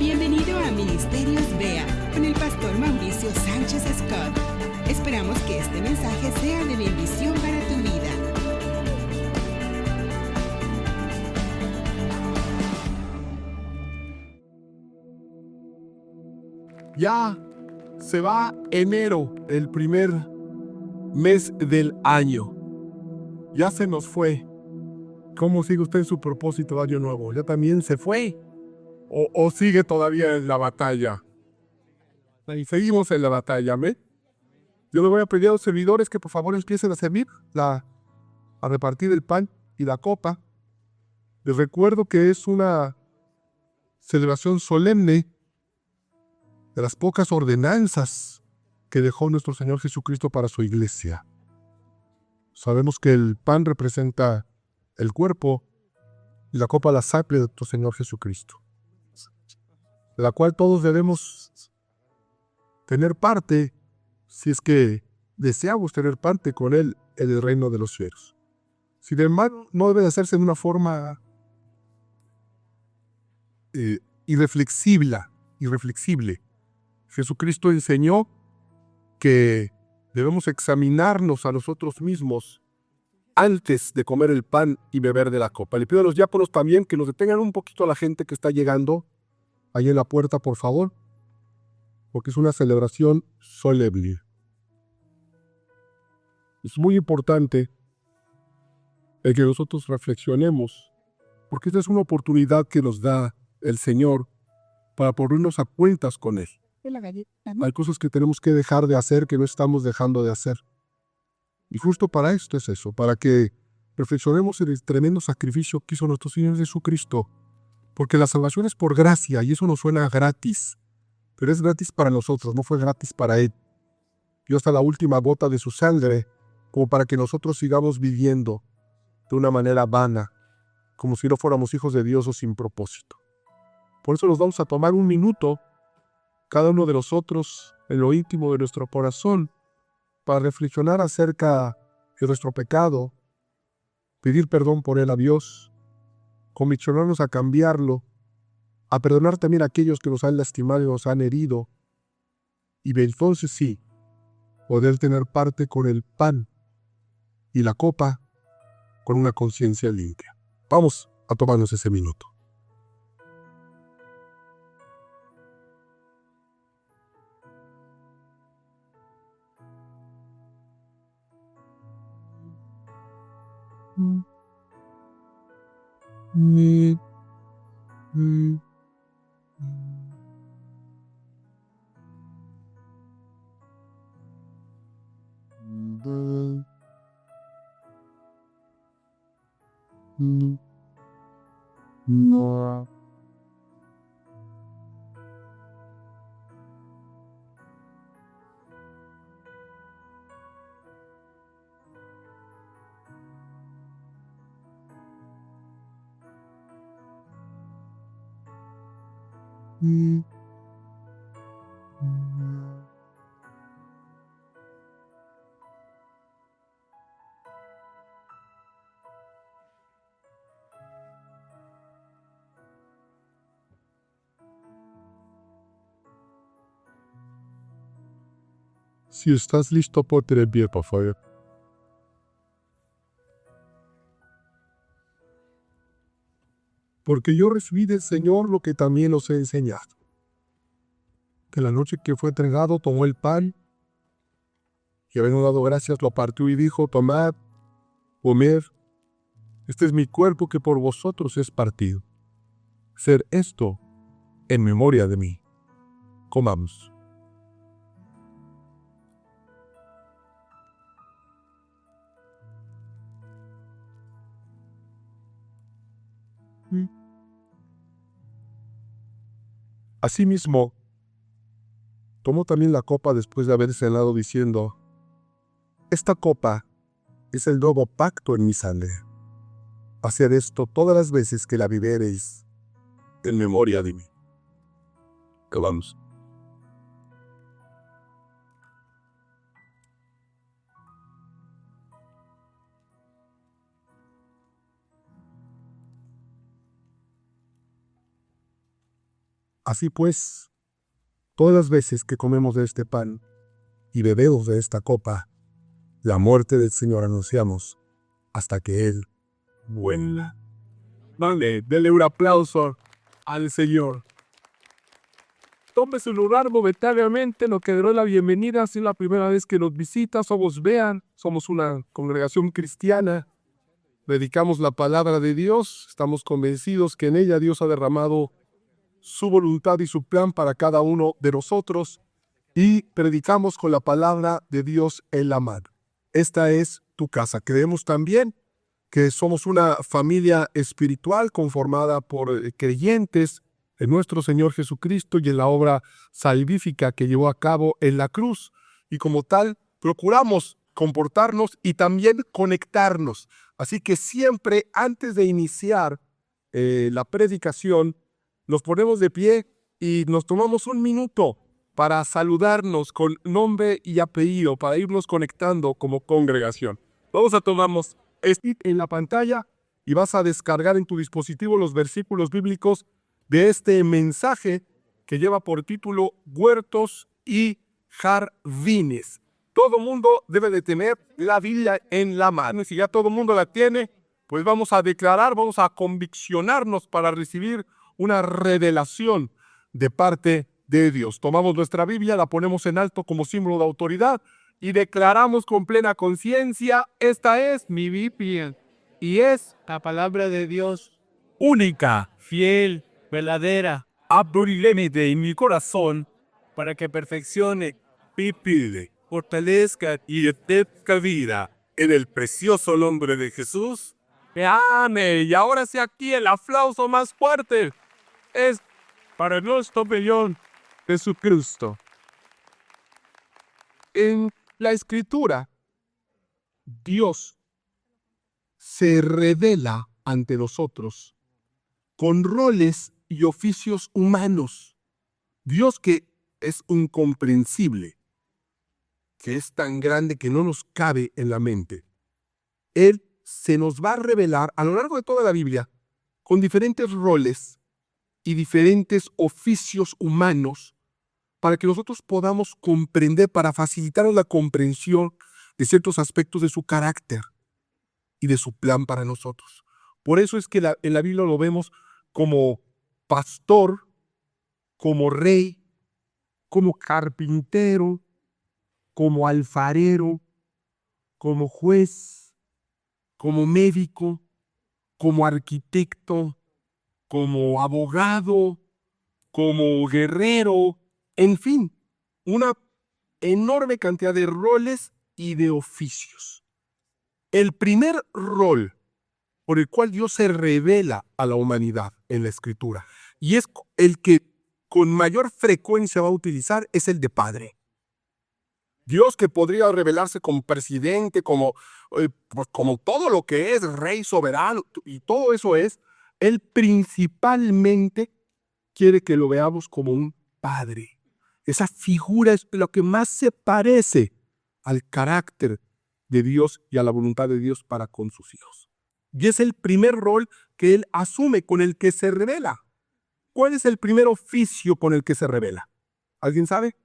Bienvenido a Ministerios BEA con el pastor Mauricio Sánchez Scott. Esperamos que este mensaje sea de bendición para tu vida. Ya se va enero, el primer mes del año. Ya se nos fue. ¿Cómo sigue usted en su propósito de año nuevo? ¿Ya también se fue? ¿O sigue todavía en la batalla? Y seguimos en la batalla, ¿amén? Yo le voy a pedir a los servidores que por favor empiecen a servir, a repartir el pan y la copa. Les recuerdo que es una celebración solemne de las pocas ordenanzas que dejó nuestro Señor Jesucristo para su iglesia. Sabemos que el pan representa el cuerpo y la copa la sangre de nuestro Señor Jesucristo, de la cual todos debemos tener parte si es que deseamos tener parte con Él en el reino de los cielos. Sin embargo, no debe de hacerse de una forma irreflexible. Jesucristo enseñó que debemos examinarnos a nosotros mismos antes de comer el pan y beber de la copa. Le pido a los diáconos también que nos detengan un poquito a la gente que está llegando ahí en la puerta, por favor, porque es una celebración solemne. Es muy importante el que nosotros reflexionemos, porque esta es una oportunidad que nos da el Señor para ponernos a cuentas con Él. Hay cosas que tenemos que dejar de hacer que no estamos dejando de hacer. Y justo para esto es eso, para que reflexionemos en el tremendo sacrificio que hizo nuestro Señor Jesucristo. Porque la salvación es por gracia, y eso nos suena gratis. Pero es gratis para nosotros, no fue gratis para Él. Dio hasta la última gota de su sangre, como para que nosotros sigamos viviendo de una manera vana, como si no fuéramos hijos de Dios o sin propósito. Por eso nos vamos a tomar un minuto, cada uno de nosotros, en lo íntimo de nuestro corazón, para reflexionar acerca de nuestro pecado, pedir perdón por él a Dios, conviccionarnos a cambiarlo, a perdonar también a aquellos que nos han lastimado y nos han herido, y entonces sí, poder tener parte con el pan y la copa con una conciencia limpia. Vamos a tomarnos ese minuto. Si estás listo, ponte de pie, por favor. Porque yo recibí del Señor lo que también os he enseñado. Que la noche que fue entregado, tomó el pan, y habiendo dado gracias, lo partió y dijo: tomad, comed, este es mi cuerpo que por vosotros es partido. Hacer esto en memoria de mí. Comamos. Asimismo, tomó también la copa después de haber cenado, diciendo: esta copa es el nuevo pacto en mi sangre. Haced esto todas las veces que la bebereis en memoria de mí. Comamos. Así pues, todas las veces que comemos de este pan y bebemos de esta copa, la muerte del Señor anunciamos hasta que Él vuelva. Vale, denle un aplauso al Señor. Tome su lugar momentáneamente, nos quedó la bienvenida. Si es la primera vez que nos visita, somos Vean, somos una congregación cristiana. Predicamos la palabra de Dios, estamos convencidos que en ella Dios ha derramado su voluntad y su plan para cada uno de nosotros y predicamos con la palabra de Dios en la mano. Esta es tu casa. Creemos también que somos una familia espiritual conformada por creyentes en nuestro Señor Jesucristo y en la obra salvífica que llevó a cabo en la cruz. Y como tal, procuramos comportarnos y también conectarnos. Así que siempre antes de iniciar la predicación, nos ponemos de pie y nos tomamos un minuto para saludarnos con nombre y apellido, para irnos conectando como congregación. Vamos a tomarnos en la pantalla y vas a descargar en tu dispositivo los versículos bíblicos de este mensaje que lleva por título Huertos y Jardines. Todo mundo debe de tener la Biblia en la mano. Y si ya todo el mundo la tiene, pues vamos a declarar, vamos a conviccionarnos para recibir una revelación de parte de Dios. Tomamos nuestra Biblia, la ponemos en alto como símbolo de autoridad y declaramos con plena conciencia: esta es mi Biblia y es La palabra de Dios, única, fiel, verdadera, abriré en mi corazón, para que perfeccione, pipile fortalezca y eterna vida. En el precioso nombre de Jesús. Amén. Y ahora sí, aquí el aplauso más fuerte es para nuestro Señor Jesucristo. En la Escritura, Dios se revela ante nosotros con roles y oficios humanos. Dios, que es incomprensible, que es tan grande que no nos cabe en la mente, Él se nos va a revelar a lo largo de toda la Biblia con diferentes roles y diferentes oficios humanos para que nosotros podamos comprender, para facilitar la comprensión de ciertos aspectos de su carácter y de su plan para nosotros. Por eso es que en la Biblia lo vemos como pastor, como rey, como carpintero, como alfarero, como juez, como médico, como arquitecto, como abogado, como guerrero, en fin, una enorme cantidad de roles y de oficios. El primer rol por el cual Dios se revela a la humanidad en la Escritura, y es el que con mayor frecuencia va a utilizar, es el de padre. Dios, que podría revelarse como presidente, como todo lo que es rey soberano, y todo eso es, Él principalmente quiere que lo veamos como un padre. Esa figura es lo que más se parece al carácter de Dios y a la voluntad de Dios para con sus hijos. Y es el primer rol que Él asume, con el que se revela. ¿Cuál es el primer oficio con el que se revela? ¿Alguien sabe?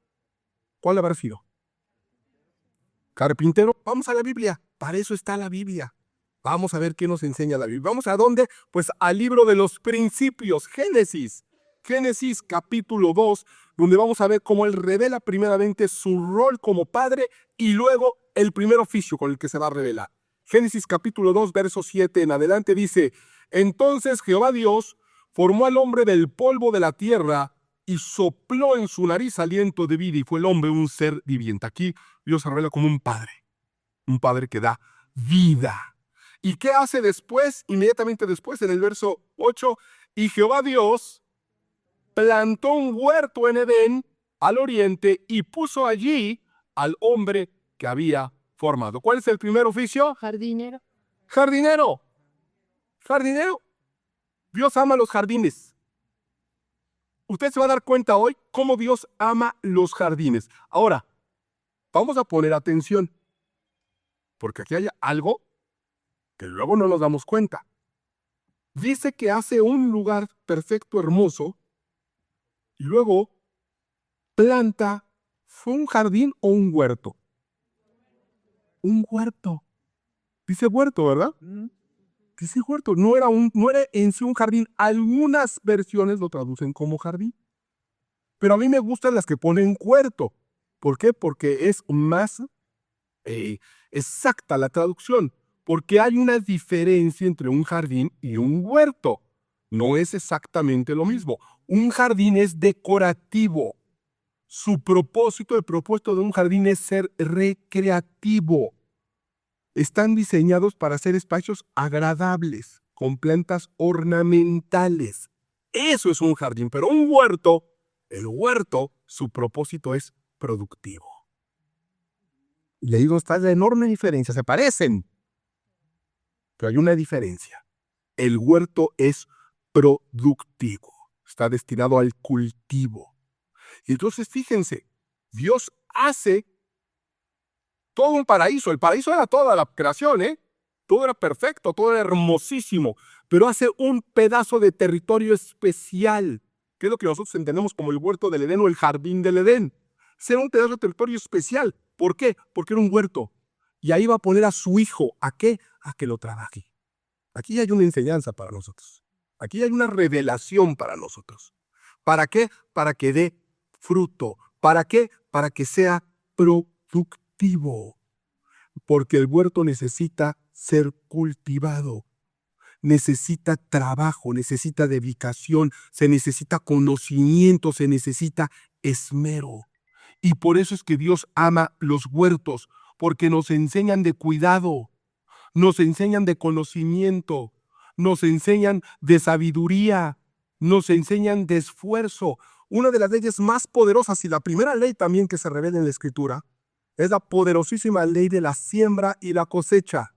¿Cuál habrá sido? Carpintero. Vamos a la Biblia. Para eso está la Biblia. Vamos a ver qué nos enseña la Biblia. ¿Vamos a dónde? Pues al libro de los principios, Génesis. Génesis capítulo 2, donde vamos a ver cómo Él revela primeramente su rol como padre y luego el primer oficio con el que se va a revelar. Génesis capítulo 2, verso 7 en adelante dice: entonces Jehová Dios formó al hombre del polvo de la tierra y sopló en su nariz aliento de vida, y fue el hombre un ser viviente. Aquí Dios se revela como un padre que da vida. ¿Y qué hace después? Inmediatamente después, en el verso 8, y Jehová Dios plantó un huerto en Edén al oriente y puso allí al hombre que había formado. ¿Cuál es el primer oficio? Jardinero. Jardinero. Jardinero. Dios ama los jardines. Usted se va a dar cuenta hoy cómo Dios ama los jardines. Ahora, vamos a poner atención, porque aquí hay algo que luego no nos damos cuenta. Dice que hace un lugar perfecto, hermoso, Y luego planta, ¿fue un jardín o un huerto? Un huerto. Dice huerto, ¿verdad? Dice huerto. No era en sí un jardín. Algunas versiones lo traducen como jardín. Pero a mí me gustan las que ponen huerto. ¿Por qué? Porque es más exacta la traducción. Porque hay una diferencia entre un jardín y un huerto. No es exactamente lo mismo. Un jardín es decorativo. Su propósito, el propósito de un jardín es ser recreativo. Están diseñados para ser espacios agradables, con plantas ornamentales. Eso es un jardín, pero un huerto, el huerto, su propósito es productivo. Y le digo, está la enorme diferencia, se parecen, pero hay una diferencia. El huerto es productivo, está destinado al cultivo. Y entonces fíjense, Dios hace todo un paraíso. El paraíso era toda la creación, ¿eh? Todo era perfecto, todo era hermosísimo, pero hace un pedazo de territorio especial, que es lo que nosotros entendemos como el huerto del Edén o el jardín del Edén. Ser un pedazo de territorio especial. ¿Por qué? Porque era un huerto. Y ahí va a poner a su hijo. ¿A qué? A que lo trabaje. Aquí hay una enseñanza para nosotros. Aquí hay una revelación para nosotros. ¿Para qué? Para que dé fruto. ¿Para qué? Para que sea productivo. Porque el huerto necesita ser cultivado. Necesita trabajo, necesita dedicación, se necesita conocimiento, se necesita esmero. Y por eso es que Dios ama los huertos, porque nos enseñan de cuidado, nos enseñan de conocimiento, nos enseñan de sabiduría, nos enseñan de esfuerzo. Una de las leyes más poderosas y la primera ley también que se revela en la Escritura es la poderosísima ley de la siembra y la cosecha.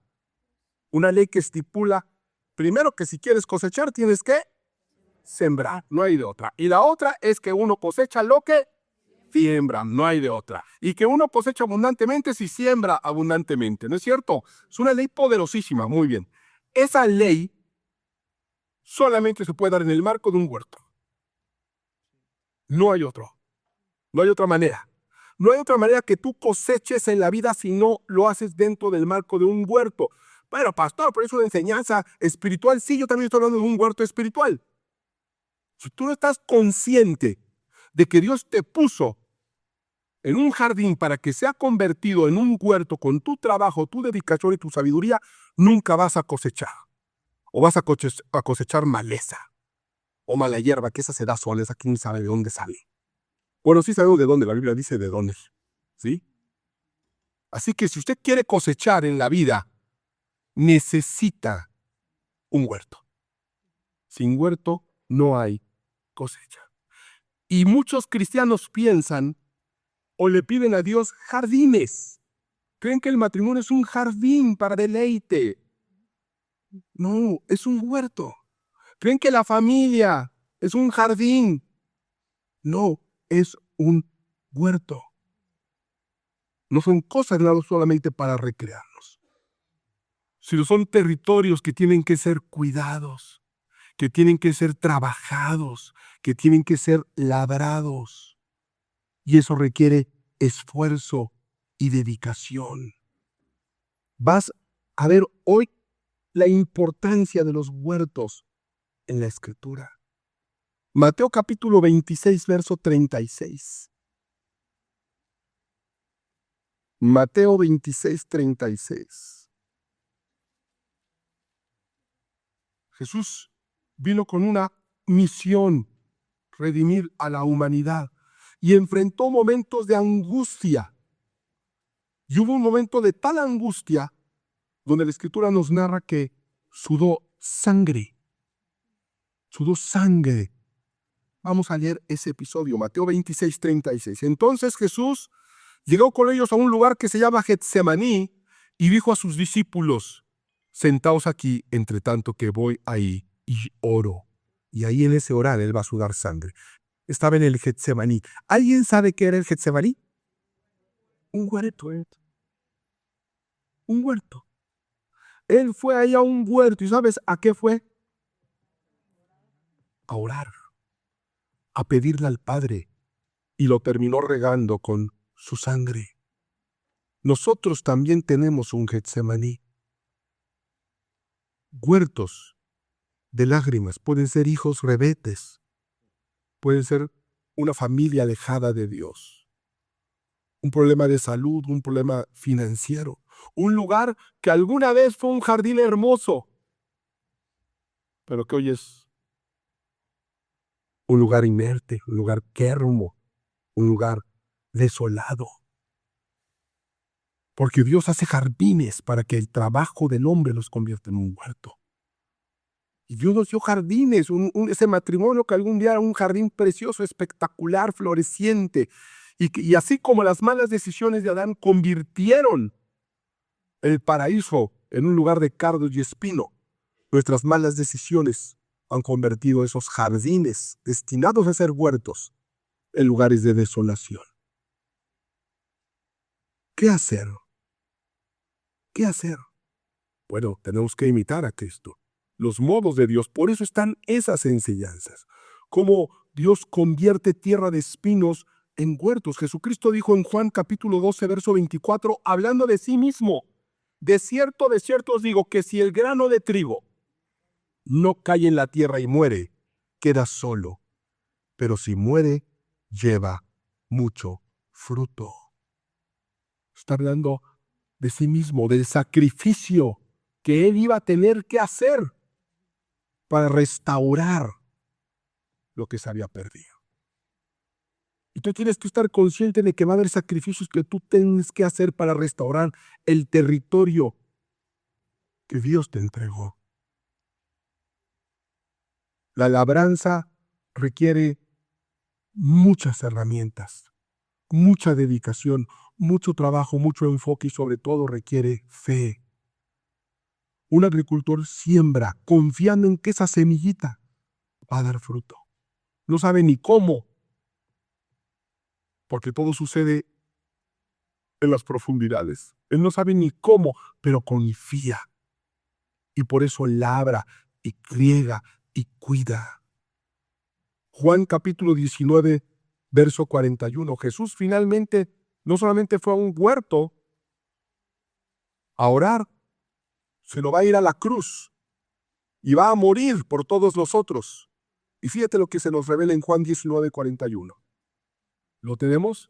Una ley que estipula, primero, que si quieres cosechar tienes que sembrar, no hay de otra. Y la otra es que uno cosecha lo que siembra, no hay de otra. Y que uno cosecha abundantemente si siembra abundantemente, ¿no es cierto? Es una ley poderosísima, muy bien. Esa ley solamente se puede dar en el marco de un huerto. No hay otro. No hay otra manera. No hay otra manera que tú coseches en la vida si no lo haces dentro del marco de un huerto. Pero pastor, por eso de enseñanza espiritual, sí, yo también estoy hablando de un huerto espiritual. Si tú no estás consciente de que Dios te puso en un jardín para que sea convertido en un huerto con tu trabajo, tu dedicación y tu sabiduría, nunca vas a cosechar. O vas a cosechar maleza o mala hierba, que esa se da sola, esa quién sabe de dónde sale. Bueno, sí sabemos de dónde, la Biblia dice de dónde, ¿sí? Así que si usted quiere cosechar en la vida, necesita un huerto. Sin huerto no hay cosecha. Y muchos cristianos piensan o le piden a Dios jardines. Creen que el matrimonio es un jardín para deleite. No, es un huerto. Creen que la familia es un jardín. No, es un huerto. No son cosas nada solamente para recrearnos, sino son territorios que tienen que ser cuidados, que tienen que ser trabajados, que tienen que ser labrados. Y eso requiere esfuerzo y dedicación. Vas a ver hoy la importancia de los huertos en la Escritura. Mateo capítulo 26, verso 36. Mateo 26, 36. Jesús vino con una misión, redimir a la humanidad, y enfrentó momentos de angustia. Y hubo un momento de tal angustia donde la Escritura nos narra que sudó sangre. Sudó sangre. Vamos a leer ese episodio, Mateo 26, 36. Entonces Jesús llegó con ellos a un lugar que se llama Getsemaní y dijo a sus discípulos, sentaos aquí entre tanto que voy ahí y oro. Y ahí en ese orar él va a sudar sangre. Estaba en el Getsemaní. ¿Alguien sabe qué era el Getsemaní? Un huerto. Un huerto. Él fue ahí a un huerto. ¿Y sabes a qué fue? A orar. a pedirle al Padre y lo terminó regando con su sangre. Nosotros también tenemos un Getsemaní. Huertos de lágrimas pueden ser hijos rebetes, pueden ser una familia alejada de Dios, un problema de salud, un problema financiero, un lugar que alguna vez fue un jardín hermoso, pero que hoy es un lugar inerte, un lugar quermo, un lugar desolado. Porque Dios hace jardines para que el trabajo del hombre los convierta en un huerto. Y Dios nos dio jardines, ese matrimonio que algún día era un jardín precioso, espectacular, floreciente. Y así como las malas decisiones de Adán convirtieron el paraíso en un lugar de cardos y espino, nuestras malas decisiones han convertido esos jardines destinados a ser huertos en lugares de desolación. ¿Qué hacer? ¿Qué hacer? Bueno, tenemos que imitar a Cristo, los modos de Dios. Por eso están esas enseñanzas. Cómo Dios convierte tierra de espinos en huertos. Jesucristo dijo en Juan capítulo 12, verso 24, hablando de sí mismo: de cierto os digo que si el grano de trigo no cae en la tierra y muere, queda solo. Pero si muere, lleva mucho fruto. Está hablando de sí mismo, del sacrificio que él iba a tener que hacer para restaurar lo que se había perdido. Y tú tienes que estar consciente de que va a haber sacrificios que tú tienes que hacer para restaurar el territorio que Dios te entregó. La labranza requiere muchas herramientas, mucha dedicación, mucho trabajo, mucho enfoque y sobre todo requiere fe. Un agricultor siembra confiando en que esa semillita va a dar fruto. No sabe ni cómo, porque todo sucede en las profundidades. Él no sabe ni cómo, pero confía. Y por eso labra y riega y cuida. Juan capítulo 19, verso 41. Jesús finalmente no solamente fue a un huerto a orar, sino va a ir a la cruz y va a morir por todos nosotros. Y fíjate lo que se nos revela en Juan 19, 41. ¿Lo tenemos?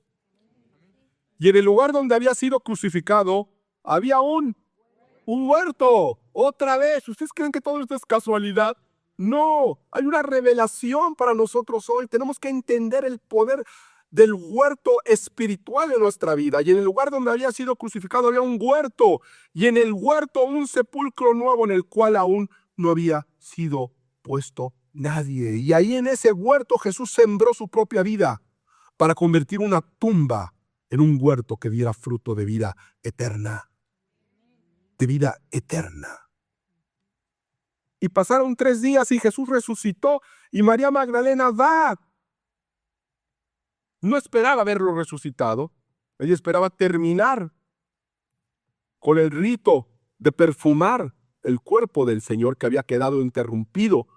Y en el lugar donde había sido crucificado había un huerto. Otra vez, ¿ustedes creen que todo esto es casualidad? No, hay una revelación para nosotros hoy. Tenemos que entender el poder del huerto espiritual en nuestra vida. Y en el lugar donde había sido crucificado había un huerto. Y en el huerto un sepulcro nuevo en el cual aún no había sido puesto nadie. Y ahí en ese huerto Jesús sembró su propia vida para convertir una tumba en un huerto que diera fruto de vida eterna. De vida eterna. Y pasaron 3 días y Jesús resucitó y María Magdalena va. No esperaba verlo resucitado. Ella esperaba terminar con el rito de perfumar el cuerpo del Señor que había quedado interrumpido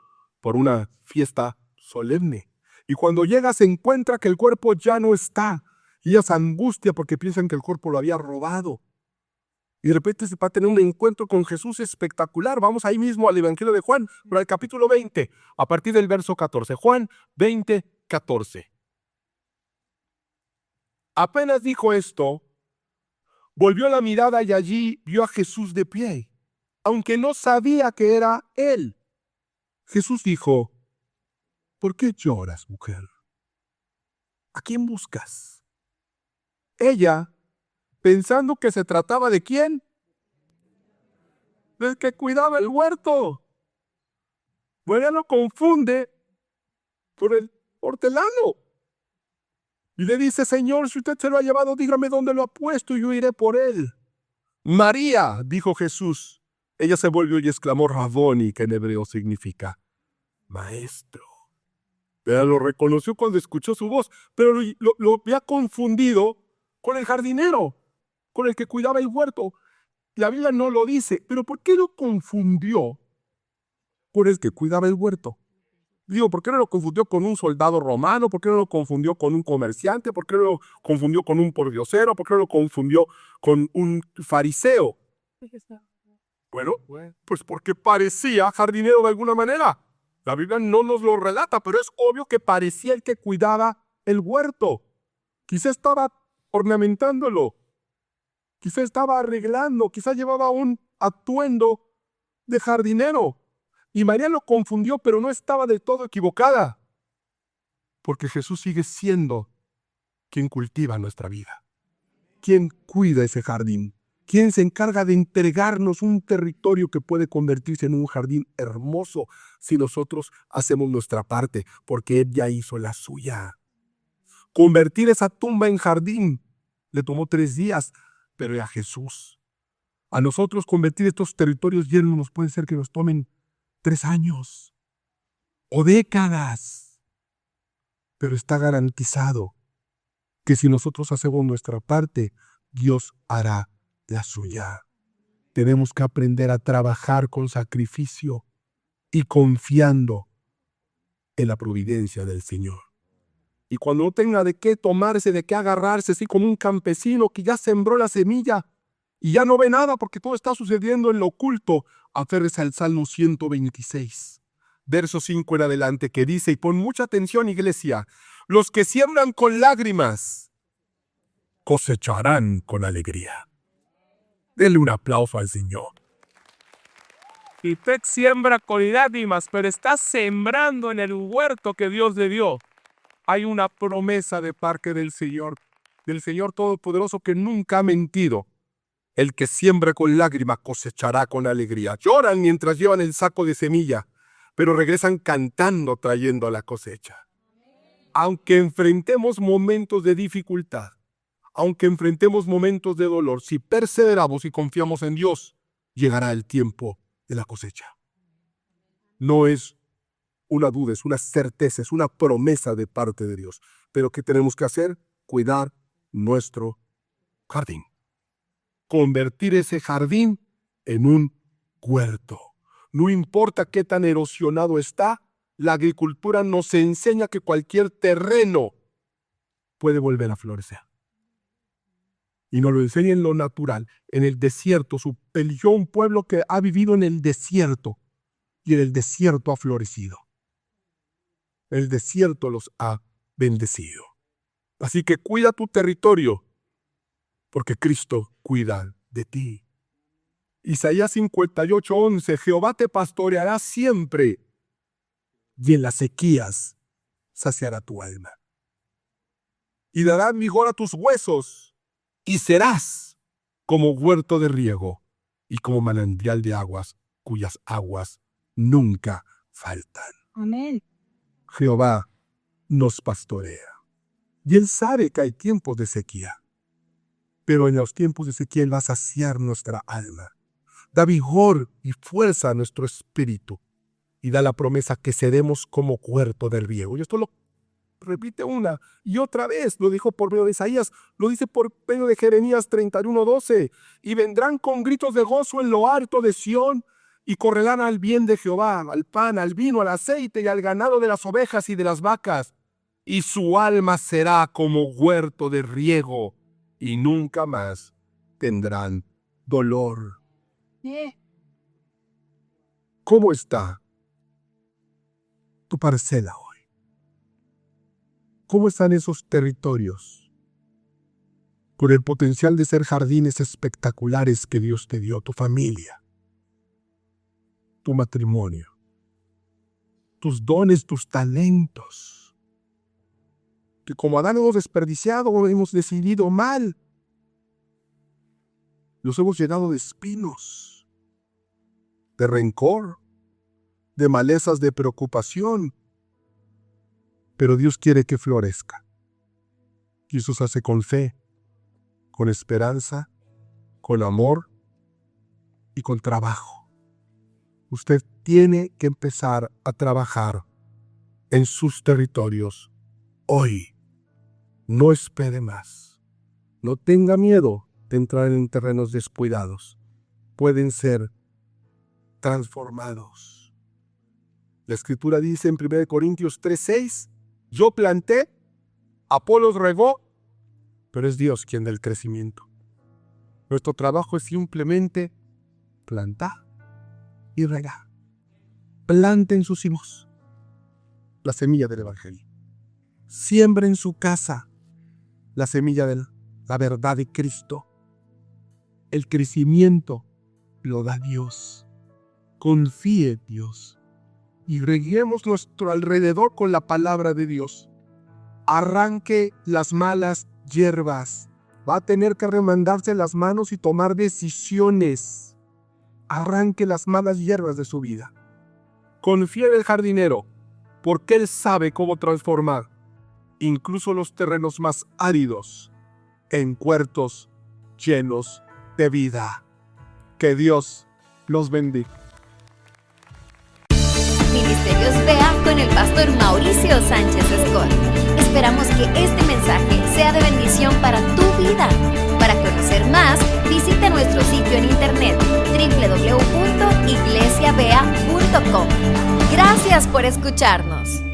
por una fiesta solemne. Y cuando llega se encuentra que el cuerpo ya no está. Y ella se angustia porque piensan que el cuerpo lo había robado. Y de repente se va a tener un encuentro con Jesús espectacular. Vamos ahí mismo al Evangelio de Juan, para el capítulo 20, a partir del verso 14. Juan 20, 14. Apenas dijo esto, volvió la mirada y allí vio a Jesús de pie, aunque no sabía que era él. Jesús dijo: ¿por qué lloras, mujer? ¿A quién buscas? Ella, pensando que se trataba de ¿quién? Del que cuidaba el huerto. Bueno, ella lo confunde por el hortelano. Y le dice: Señor, si usted se lo ha llevado, dígame dónde lo ha puesto y yo iré por él. María, dijo Jesús. Ella se volvió y exclamó Raboni, que en hebreo significa maestro. Ella lo reconoció cuando escuchó su voz, pero lo había confundido con el jardinero, con el que cuidaba el huerto. La Biblia no lo dice, pero ¿por qué lo confundió con el que cuidaba el huerto? Digo, ¿por qué no lo confundió con un soldado romano? ¿Por qué no lo confundió con un comerciante? ¿Por qué no lo confundió con un pordiosero? ¿Por qué no lo confundió con un fariseo? Bueno, pues porque parecía jardinero de alguna manera. La Biblia no nos lo relata, pero es obvio que parecía el que cuidaba el huerto. Quizá estaba ornamentándolo, quizá estaba arreglando, quizá llevaba un atuendo de jardinero. Y María lo confundió, pero no estaba del todo equivocada, porque Jesús sigue siendo quien cultiva nuestra vida, quien cuida ese jardín, quien se encarga de entregarnos un territorio que puede convertirse en un jardín hermoso si nosotros hacemos nuestra parte, porque Él ya hizo la suya. Convertir esa tumba en jardín le tomó 3 días, pero a Jesús. A nosotros convertir estos territorios llenos nos puede ser que nos tomen 3 años o décadas, pero está garantizado que si nosotros hacemos nuestra parte, Dios hará la suya. Tenemos que aprender a trabajar con sacrificio y confiando en la providencia del Señor. Y cuando no tenga de qué tomarse, de qué agarrarse, así como un campesino que ya sembró la semilla y ya no ve nada porque todo está sucediendo en lo oculto, aférrese al Salmo 126, verso 5 en adelante, que dice, y pon mucha atención, iglesia, los que siembran con lágrimas cosecharán con alegría. Denle un aplauso al Señor. Y usted siembra con lágrimas, pero está sembrando en el huerto que Dios le dio. Hay una promesa de parte del Señor Todopoderoso que nunca ha mentido. El que siembra con lágrimas cosechará con alegría. Lloran mientras llevan el saco de semilla, pero regresan cantando trayendo la cosecha. Aunque enfrentemos momentos de dificultad, aunque enfrentemos momentos de dolor, si perseveramos y confiamos en Dios, llegará el tiempo de la cosecha. No es una duda, es una certeza, es una promesa de parte de Dios. Pero ¿qué tenemos que hacer? Cuidar nuestro jardín. Convertir ese jardín en un huerto. No importa qué tan erosionado está, la agricultura nos enseña que cualquier terreno puede volver a florecer. Y nos lo enseña en lo natural, en el desierto. Eligió un pueblo que ha vivido en el desierto y en el desierto ha florecido. El desierto los ha bendecido. Así que cuida tu territorio, porque Cristo cuida de ti. Isaías 58:11, Jehová te pastoreará siempre, y en las sequías saciará tu alma. Y dará vigor a tus huesos, y serás como huerto de riego, y como manantial de aguas, cuyas aguas nunca faltan. Amén. Jehová nos pastorea. Y Él sabe que hay tiempos de sequía. Pero en los tiempos de sequía Él va a saciar nuestra alma. Da vigor y fuerza a nuestro espíritu. Y da la promesa que seremos como huerto de riego. Y esto lo repite una y otra vez. Lo dijo por medio de Isaías. Lo dice por medio de Jeremías 31:12. Y vendrán con gritos de gozo en lo alto de Sión. Y correrán al bien de Jehová, al pan, al vino, al aceite y al ganado de las ovejas y de las vacas. Y su alma será como huerto de riego, y nunca más tendrán dolor. ¿Cómo está tu parcela hoy? ¿Cómo están esos territorios? Con el potencial de ser jardines espectaculares que Dios te dio, tu familia, tu matrimonio, tus dones, tus talentos, que como Adán hemos desperdiciado, hemos decidido mal, los hemos llenado de espinos, de rencor, de malezas, de preocupación, pero Dios quiere que florezca. Y eso se hace con fe, con esperanza, con amor y con trabajo. Usted tiene que empezar a trabajar en sus territorios hoy. No espere más. No tenga miedo de entrar en terrenos descuidados. Pueden ser transformados. La Escritura dice en 1 Corintios 3:6, yo planté, Apolos regó, pero es Dios quien da el crecimiento. Nuestro trabajo es simplemente plantar y regar. Planten sus hijos la semilla del Evangelio. Siembren en su casa la semilla de la verdad de Cristo. El crecimiento lo da Dios. Confíe en Dios. Y reguemos nuestro alrededor con la palabra de Dios. Arranque las malas hierbas. Va a tener que remandarse las manos y tomar decisiones. Arranque las malas hierbas de su vida. Confíe en el jardinero, porque él sabe cómo transformar incluso los terrenos más áridos en huertos llenos de vida. Que Dios los bendiga. Ministerios Vea con el pastor Mauricio Sánchez Escort. Esperamos que este mensaje sea de bendición para tu vida. Para conocer más, visita nuestro sitio en internet www.iglesiavea.com. Gracias por escucharnos.